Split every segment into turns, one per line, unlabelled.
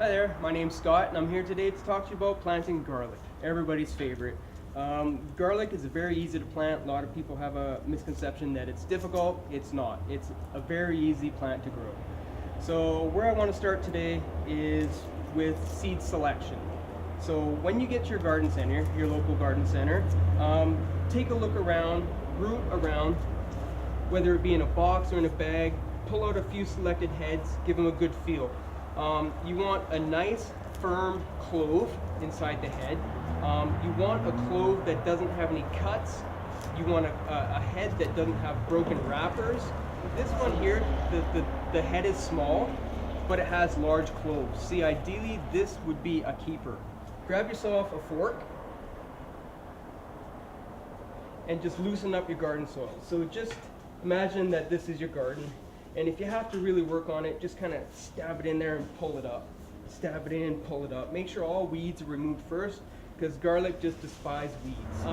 Hi there, my name's Scott and I'm here today to talk to you about planting garlic, everybody's favorite. Garlic is very easy to plant. A lot of people have a misconception that it's difficult. It's not. It's a very easy plant to grow. So where I want to start today is with seed selection. So when you get to your garden center, your local garden center, take a look around, root around, whether it be in a box or in a bag, pull out a few selected heads, give them a good feel. You want a nice firm clove inside the head. You want a clove that doesn't have any cuts. You want a head that doesn't have broken wrappers. This one here, the head is small, but it has large cloves. See, ideally this would be a keeper. Grab yourself a fork and just loosen up your garden soil. So just imagine that this is your garden. And if you have to really work on it, just kind of stab it in there and pull it up. Stab it in, pull it up. Make sure all weeds are removed first, because garlic just despises weeds.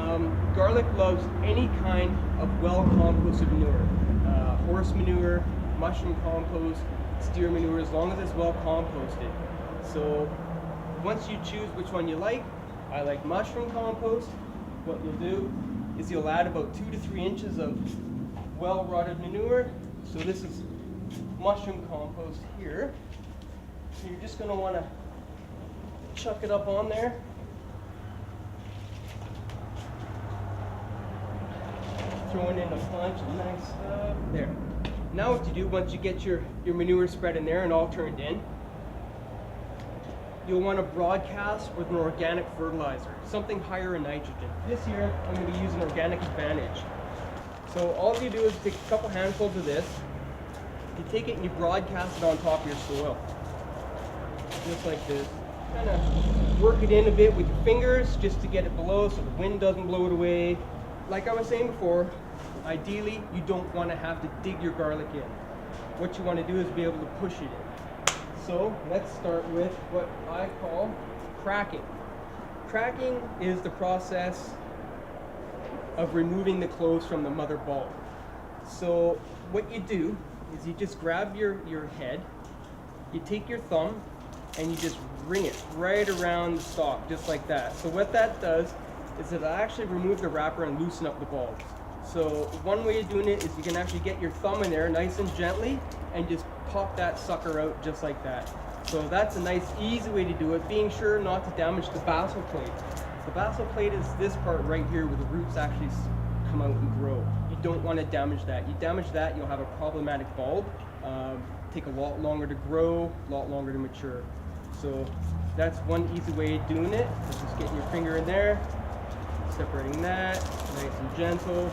Garlic loves any kind of well-composted manure. Horse manure, mushroom compost, steer manure, as long as it's well composted. So once you choose which one you like, I like mushroom compost. What you'll do is you'll add about 2 to 3 inches of well-rotted manure. So this is mushroom compost here. So you're just going to want to chuck it up on there. Throwing in a bunch of nice stuff. There. Now what you do, once you get your manure spread in there and all turned in, you'll want to broadcast with an organic fertilizer, something higher in nitrogen. This year I'm going to be using Organic Advantage. So all you do is take a couple handfuls of this, you take it and you broadcast it on top of your soil. Just like this. Kind of work it in a bit with your fingers just to get it below so the wind doesn't blow it away. Like I was saying before, ideally you don't want to have to dig your garlic in. What you want to do is be able to push it in. So let's start with what I call cracking. Cracking is the process of removing the cloves from the mother bulb. So what you do is you just grab your head, you take your thumb, and you just wring it right around the stalk, just like that. So what that does is it'll actually remove the wrapper and loosen up the bulbs. So one way of doing it is you can actually get your thumb in there nice and gently and just pop that sucker out just like that. So that's a nice easy way to do it, being sure not to damage the basal plate. The basal plate is this part right here where the roots actually come out and grow. You don't want to damage that. You damage that, you'll have a problematic bulb. Take a lot longer to grow, a lot longer to mature. So that's one easy way of doing it. Just getting your finger in there, separating that, nice and gentle,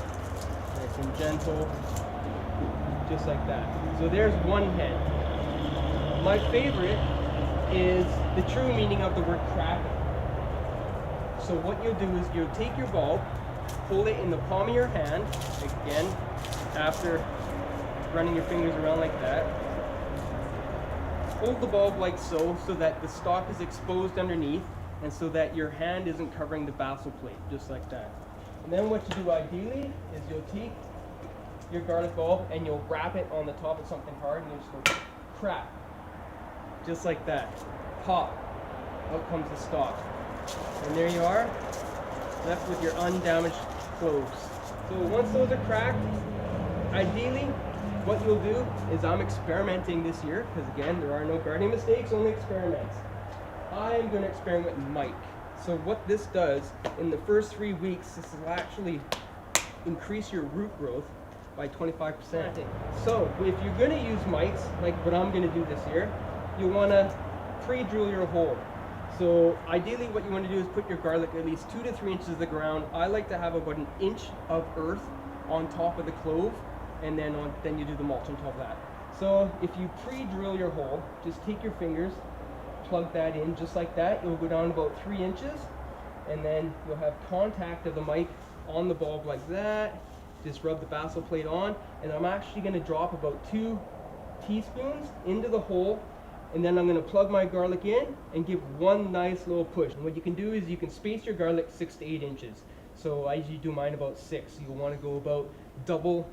just like that. So there's one head. My favorite is the true meaning of the word cracking. So what you'll do is you'll take your bulb, hold it in the palm of your hand, again, after running your fingers around like that. Hold the bulb like so that the stalk is exposed underneath and so that your hand isn't covering the basal plate, just like that. And then what you do ideally is you'll take your garlic bulb and you'll wrap it on the top of something hard and you'll just go crack, just like that. Pop, out comes the stalk. And there you are, left with your undamaged cloves. So once those are cracked, ideally what you'll do is, I'm experimenting this year, because again, there are no gardening mistakes, only experiments. I'm going to experiment with Mike. So what this does, in the first 3 weeks, this will actually increase your root growth by 25%. So if you're going to use mites, like what I'm going to do this year, you want to pre-drill your hole. So ideally what you want to do is put your garlic at least 2 to 3 inches of the ground. I like to have about 1 inch of earth on top of the clove, and then you do the mulch on top of that. So if you pre-drill your hole, just take your fingers, plug that in just like that. It'll go down about 3 inches, and then you'll have contact of the mic on the bulb like that. Just rub the basal plate on, and I'm actually going to drop about 2 teaspoons into the hole, and then I'm going to plug my garlic in and give one nice little push. And what you can do is you can space your garlic 6 to 8 inches. So I usually do mine about 6. You'll want to go about double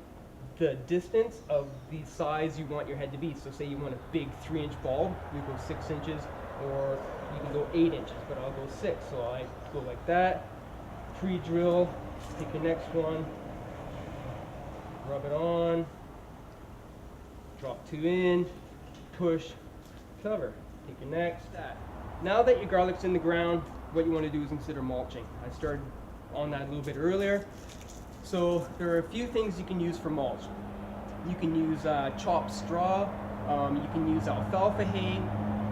the distance of the size you want your head to be. So say you want a big 3-inch bulb, you go 6 inches, or you can go 8 inches, but I'll go 6. So I go like that, pre-drill, take the next one, rub it on, drop 2 in, push, cover, take your next. Now that your garlic's in the ground, what you want to do is consider mulching. I started on that a little bit earlier. So there are a few things you can use for mulch. You can use chopped straw, you can use alfalfa hay,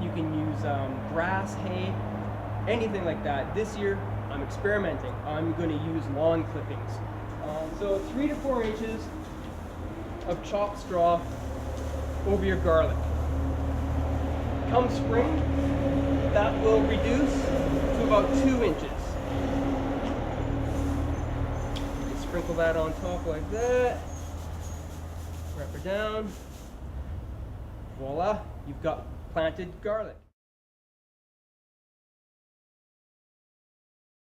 you can use grass hay, anything like that. This year I'm experimenting. I'm going to use lawn clippings. So 3 to 4 inches of chopped straw over your garlic. Come spring, that will reduce to about 2 inches. You can sprinkle that on top like that, wrap it down, voila, you've got planted garlic.